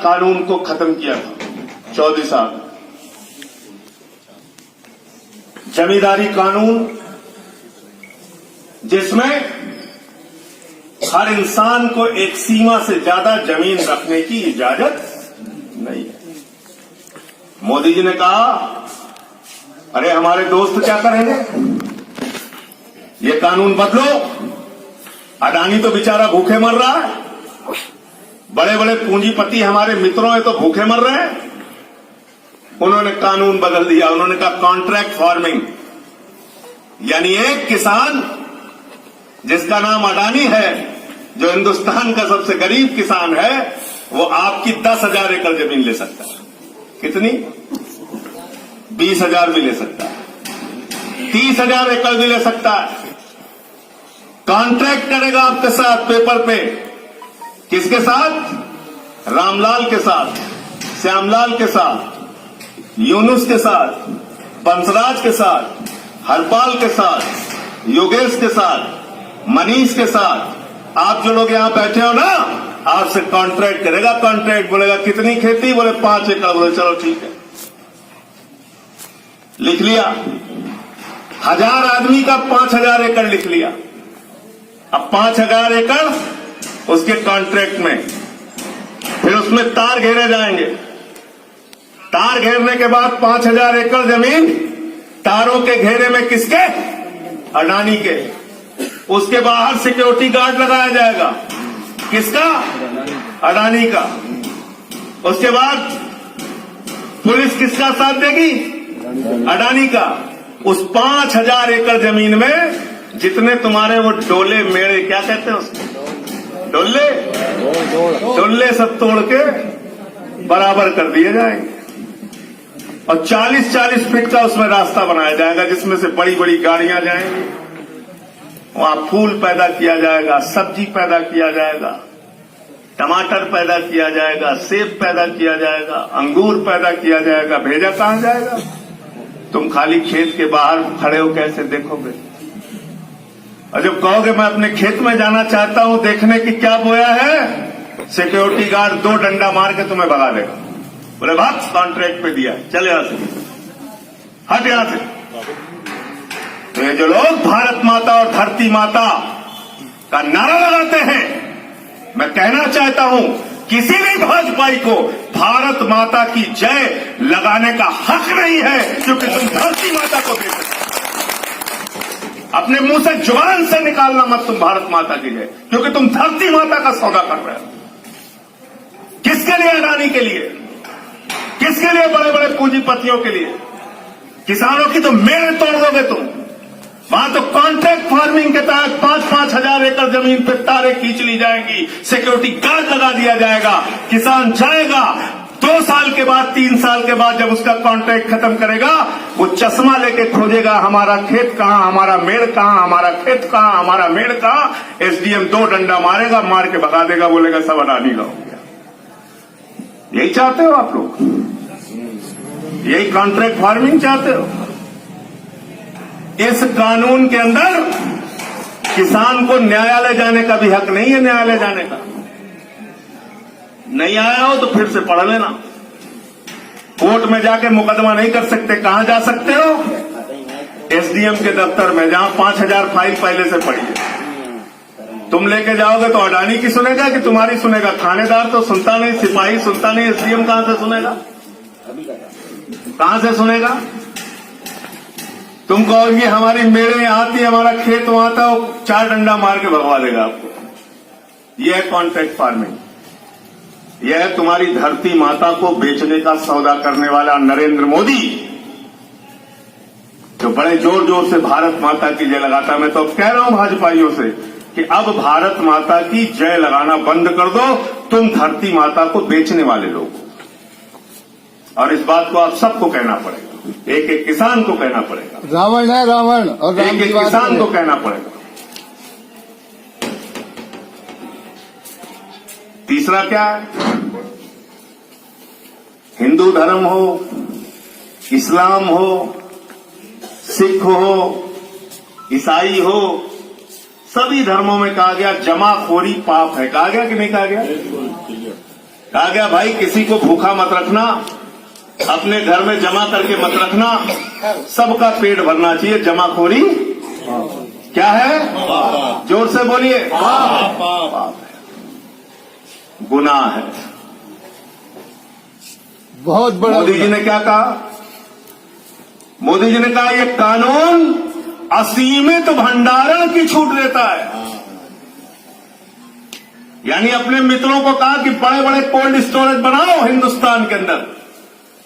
कानून को खत्म किया था चौधरी साहब। जमींदारी कानून जिसमें हर इंसान को एक सीमा से ज्यादा जमीन रखने की इजाजत नहीं है। मोदी जी ने कहा, अरे हमारे दोस्त क्या करेंगे, ये कानून बदलो। अडानी तो बेचारा भूखे मर रहा है, बड़े बड़े पूंजीपति हमारे मित्रों हैं तो भूखे मर रहे हैं। उन्होंने कानून बदल दिया। उन्होंने कहा कॉन्ट्रैक्ट फार्मिंग, यानी एक किसान जिसका नाम अडानी है, जो हिंदुस्तान का सबसे गरीब किसान है, वो आपकी 10,000 एकड़ जमीन ले सकता है। कितनी? 20,000 भी ले सकता है, 30,000 एकड़ भी ले सकता है। कॉन्ट्रैक्ट करेगा आपके साथ पेपर पे। किसके साथ? रामलाल के साथ, श्यामलाल के साथ, यूनुस के साथ, बंसराज के साथ, हरपाल के साथ, योगेश के साथ, मनीष के साथ। आप जो लोग यहां बैठे हो ना, आपसे कॉन्ट्रैक्ट करेगा। कॉन्ट्रैक्ट बोलेगा कितनी खेती, बोले 5 एकड़, बोले चलो ठीक है, लिख लिया। 1000 आदमी का 5,000 एकड़ लिख लिया। अब 5,000 एकड़ उसके कॉन्ट्रैक्ट में, फिर उसमें तार घेरे जाएंगे। तार घेरने के बाद 5,000 एकड़ जमीन तारों के घेरे में किसके? अडानी के। उसके बाहर सिक्योरिटी गार्ड लगाया जाएगा। किसका? अडानी का। उसके बाद पुलिस किसका साथ देगी? अडानी का। उस 5,000 एकड़ जमीन में जितने तुम्हारे वो डोले मेड़े, क्या कहते हैं उसको, डोले सब तोड़ के बराबर कर दिए जाएंगे। और 40-40 फीट का उसमें रास्ता बनाया जाएगा, जिसमें से बड़ी बड़ी गाड़ियां जाएंगी। वहां फूल पैदा किया जाएगा, सब्जी पैदा किया जाएगा, टमाटर पैदा किया जाएगा, सेब पैदा किया जाएगा, अंगूर पैदा किया जाएगा। भेजा कहां जाएगा? तुम खाली खेत के बाहर खड़े हो कैसे देखोगे? और जब कहोगे मैं अपने खेत में जाना चाहता हूं देखने की क्या बोया है, सिक्योरिटी गार्ड 2 डंडा मार के तुम्हें भगा देगा। बोले भाग, कॉन्ट्रैक्ट पे दिया, चले यहां से, हट यहां से। तो ये जो लोग भारत माता और धरती माता का नारा लगाते हैं, मैं कहना चाहता हूं किसी भी भाजपाई को भारत माता की जय लगाने का हक नहीं है, क्योंकि तुम धरती माता को दे सकते। अपने मुंह से जुबान से निकालना मत तुम भारत माता की जय, क्योंकि तुम धरती माता का सौदा कर रहे हो। किसके लिए? अडानी के लिए। किसके लिए? बड़े बड़े पूंजीपतियों के लिए। किसानों की तो मेड़ तोड़ दोगे तुम। वहां तो कॉन्ट्रैक्ट फार्मिंग के तहत 5-5 हजार एकड़ जमीन पर तारें खींच ली जाएंगी, सिक्योरिटी गार्ड लगा दिया जाएगा। किसान जाएगा 2 साल के बाद, 3 साल के बाद, जब उसका कॉन्ट्रैक्ट खत्म करेगा, वो चश्मा लेके खोजेगा हमारा खेत कहां, हमारा मेड़ कहां, हमारा खेत कहां, हमारा मेड़ कहां। एसडीएम 2 डंडा मारेगा, मार के भगा देगा, बोलेगा सब अडानी का हो गया। यही चाहते हो आप लोग? यही कॉन्ट्रैक्ट फार्मिंग चाहते हो? इस कानून के अंदर किसान को न्यायालय जाने का भी हक नहीं है। न्यायालय जाने का नहीं आया हो तो फिर से पढ़ लेना। कोर्ट में जाके मुकदमा नहीं कर सकते। कहां जा सकते हो? एसडीएम के दफ्तर में, जहां 5,000 फाइल पहले से पड़ी है। तुम लेके जाओगे तो अडानी की सुनेगा कि तुम्हारी सुनेगा? थानेदार तो सुनता नहीं, सिपाही सुनता नहीं, एसडीएम कहां से सुनेगा? कहां से सुनेगा? तुम कहोगे हमारी मेड़े यहां थी, हमारा खेत वहां था, वो 4 डंडा मार के भगवा देगा आपको। यह है कॉन्ट्रैक्ट फार्मिंग। यह है तुम्हारी धरती माता को बेचने का सौदा करने वाला नरेंद्र मोदी, जो बड़े जोर जोर से भारत माता की जय लगाता है। मैं तो अब कह रहा हूं भाजपाइयों से कि अब भारत माता की जय लगाना बंद कर दो, तुम धरती माता को बेचने वाले लोग। और इस बात को आप सबको कहना पड़ेगा, एक एक किसान को कहना पड़ेगा। रावण है रावण, और एक एक किसान को कहना पड़ेगा। तीसरा क्या है? हिंदू धर्म हो, इस्लाम हो, सिख हो, ईसाई हो, सभी धर्मों में कहा गया जमाखोरी पाप है। कहा गया कि नहीं कहा गया? कहा गया भाई किसी को भूखा मत रखना, अपने घर में जमा करके मत रखना, सबका पेट भरना चाहिए। जमाखोरी क्या है? जोर से बोलिए, पाप है, गुनाह है। बहुत बड़ा। मोदी जी ने क्या कहा? मोदी जी ने कहा ये कानून असीमित भंडारण की छूट देता है। यानी अपने मित्रों को कहा कि बड़े बड़े कोल्ड स्टोरेज बनाओ हिंदुस्तान के अंदर,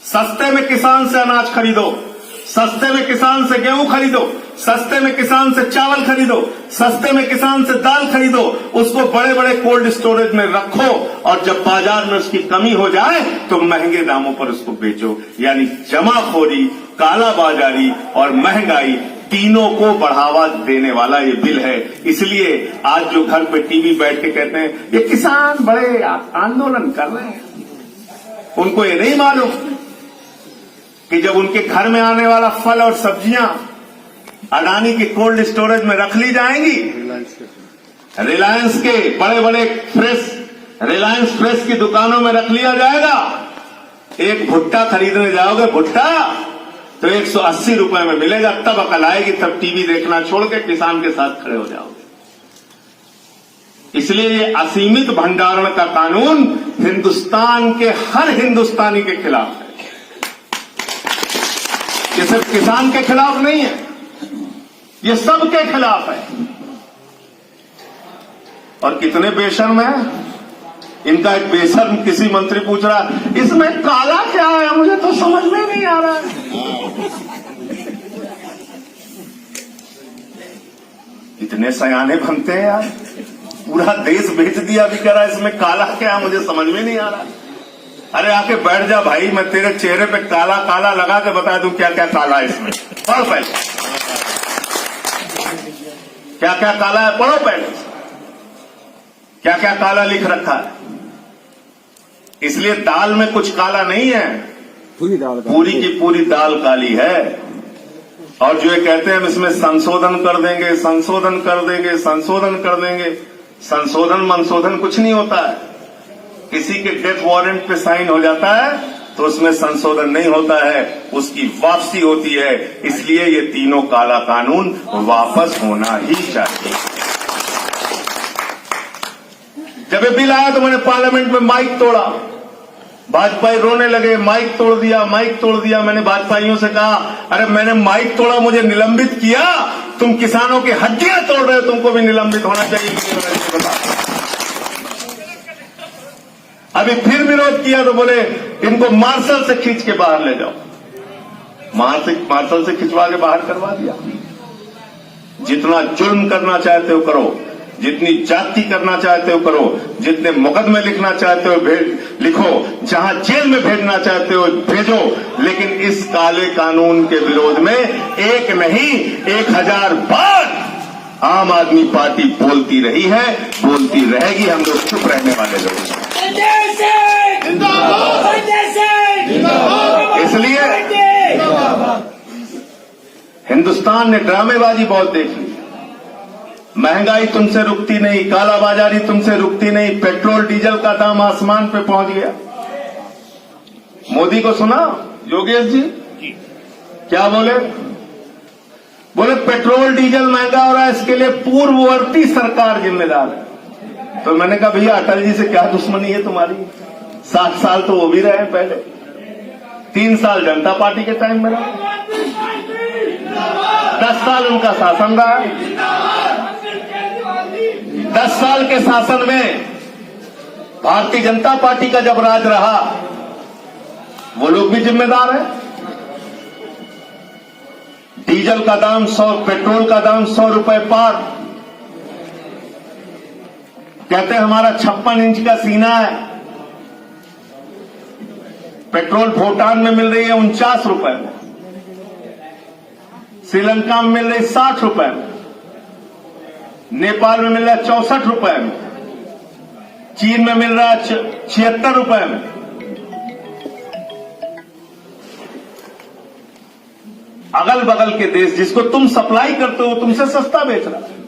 सस्ते में किसान से अनाज खरीदो, सस्ते में किसान से गेहूं खरीदो, सस्ते में किसान से चावल खरीदो, सस्ते में किसान से दाल खरीदो, उसको बड़े बड़े कोल्ड स्टोरेज में रखो और जब बाजार में उसकी कमी हो जाए तो महंगे दामों पर उसको बेचो। यानी जमाखोरी, कालाबाजारी और महंगाई तीनों को बढ़ावा देने वाला ये बिल है। इसलिए आज जो घर पे टीवी बैठ के कहते हैं ये किसान बड़े आंदोलन कर रहे हैं, उनको ये नहीं मालूम कि जब उनके घर में आने वाला फल और सब्जियां अडानी के कोल्ड स्टोरेज में रख ली जाएंगी, रिलायंस के बड़े बड़े रिलायंस फ्रेश की दुकानों में रख लिया जाएगा। एक भुट्टा खरीदने जाओगे, भुट्टा तो 180 रुपए में मिलेगा। तब अकल आएगी, तब टीवी देखना छोड़ के किसान के साथ खड़े हो जाओगे। इसलिए ये असीमित भंडारण का कानून हिंदुस्तान के हर हिंदुस्तानी के खिलाफ है, ये सिर्फ किसान के खिलाफ नहीं है, ये सबके खिलाफ है। और कितने बेशर्म है। इनका एक बेशर्म किसी मंत्री पूछ रहा इसमें काला क्या है, मुझे तो समझ में नहीं आ रहा है। इतने सयाने बनते हैं यार, पूरा देश बेच दिया, अभी कह रहा है इसमें काला क्या है, मुझे समझ में नहीं आ रहा। अरे आके बैठ जा भाई, मैं तेरे चेहरे पे काला काला लगा के बता दूं क्या क्या काला है इसमें। पढ़ो पहले क्या क्या काला है, पढ़ो पहले क्या क्या काला लिख रखा है। इसलिए दाल में कुछ काला नहीं है, पूरी की पूरी दाल काली है। और जो ये कहते हैं हम इसमें संशोधन कर देंगे, संशोधन कर देंगे, संशोधन कर देंगे, संशोधन मनशोधन कुछ नहीं होता है। किसी के डेथ वारंट पे साइन हो जाता है तो उसमें संशोधन नहीं होता है, उसकी वापसी होती है। इसलिए ये तीनों काला कानून वापस होना ही चाहिए। जब ये बिल आया तो मैंने पार्लियामेंट में माइक तोड़ा, भाजपाई रोने लगे, माइक तोड़ दिया, माइक तोड़ दिया। मैंने भाजपाइयों से कहा अरे मैंने माइक तोड़ा, मुझे निलंबित किया, तुम किसानों की हड्डियां तोड़ रहे हो, तुमको भी निलंबित होना चाहिए। अभी फिर विरोध किया तो बोले इनको मार्शल से खींच के बाहर ले जाओ। मार्शल से खिंचवा के बाहर करवा दिया। जितना जुल्म करना चाहते हो करो, जितनी जाति करना चाहते हो करो, जितने मुकदमे लिखना चाहते हो लिखो, जहां जेल में भेजना चाहते हो भेजो, लेकिन इस काले कानून के विरोध में एक नहीं 1000 बार आम आदमी पार्टी बोलती रही है, बोलती रहेगी। हम लोग चुप रहने वाले लोग हैं। इसलिए हिंदुस्तान ने ड्रामेबाजी बहुत देख ली। महंगाई तुमसे रुकती नहीं, कालाबाजारी तुमसे रुकती नहीं, पेट्रोल डीजल का दाम आसमान पे पहुंच गया। मोदी को सुना योगेश जी क्या बोले? बोले पेट्रोल डीजल महंगा हो रहा है, इसके लिए पूर्ववर्ती सरकार जिम्मेदार है। तो मैंने कहा भैया अटल जी से क्या दुश्मनी है तुम्हारी? 7 साल तो वो भी रहे पहले, 3 साल जनता पार्टी के टाइम में रहा, 10 साल उनका शासन रहा। 10 साल के शासन में भारतीय जनता पार्टी का जब राज रहा, वो लोग भी जिम्मेदार हैं। डीजल का दाम 100, पेट्रोल का दाम 100 रुपए पार। कहते हैं हमारा 56 इंच का सीना है। पेट्रोल भूटान में मिल रही है 49 रुपए में, श्रीलंका में मिल रही 60 रुपए में, नेपाल में मिल रहा है 64 रुपए में, चीन में मिल रहा है 76 रुपए में। अगल बगल के देश जिसको तुम सप्लाई करते हो तुमसे सस्ता बेच रहा है।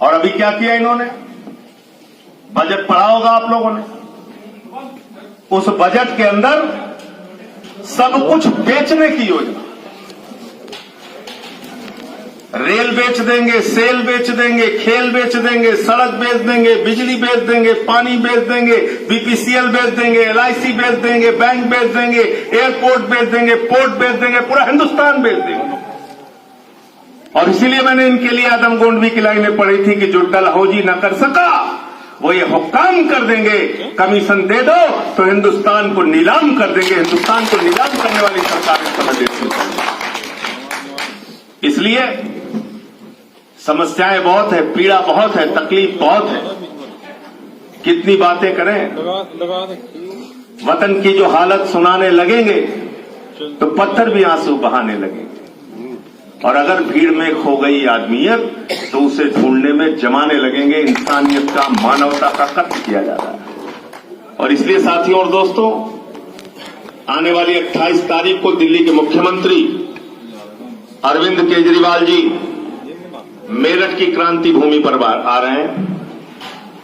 और अभी क्या किया इन्होंने? बजट पढ़ा होगा आप लोगों ने। उस बजट के अंदर सब कुछ बेचने की योजना, रेल बेच देंगे, सेल बेच देंगे, खेल बेच देंगे, सड़क बेच देंगे, बिजली बेच देंगे, पानी बेच देंगे, बीपीसीएल बेच देंगे, एलआईसी बेच देंगे, बैंक बेच देंगे, एयरपोर्ट बेच देंगे, पोर्ट बेच देंगे, पूरा हिंदुस्तान बेच देंगे। और इसीलिए मैंने इनके लिए आदम गोंडवी की लाइनें पढ़ी थी कि जो डलहौजी न कर सका वो ये हुक्काम कर देंगे, कमीशन दे दो तो हिंदुस्तान को नीलाम कर देंगे। हिंदुस्तान को नीलाम करने वाली सरकार इस समय देश में। इसलिए समस्याएं बहुत है, पीड़ा बहुत है, तकलीफ बहुत है। कितनी बातें करें, वतन की जो हालत सुनाने लगेंगे तो पत्थर भी आंसू बहाने लगेंगे। और अगर भीड़ में खो गई आदमियत तो उसे ढूंढने में जमाने लगेंगे। इंसानियत का, मानवता का कत्ल किया जा रहा है। और इसलिए साथियों और दोस्तों, आने वाली 28 तारीख को दिल्ली के मुख्यमंत्री अरविंद केजरीवाल जी मेरठ की क्रांति भूमि पर आ रहे हैं।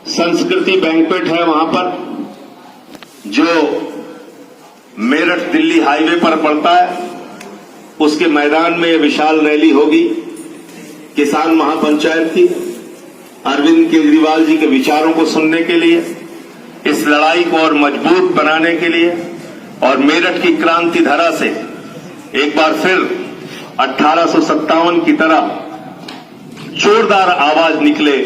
संस्कृति बैंक्वेट है वहां पर, जो मेरठ दिल्ली हाईवे पर पड़ता है। उसके मैदान में विशाल रैली होगी किसान महापंचायत की, अरविंद केजरीवाल जी के विचारों को सुनने के लिए, इस लड़ाई को और मजबूत बनाने के लिए, और मेरठ की क्रांति धरा से एक बार फिर 1857 की तरह जोरदार आवाज निकले,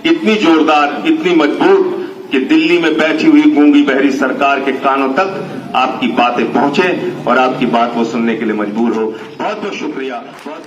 इतनी जोरदार, इतनी मजबूत कि दिल्ली में बैठी हुई गूंगी बहरी सरकार के कानों तक आपकी बातें पहुंचे और आपकी बात वो सुनने के लिए मजबूर हो। बहुत बहुत शुक्रिया। बहुत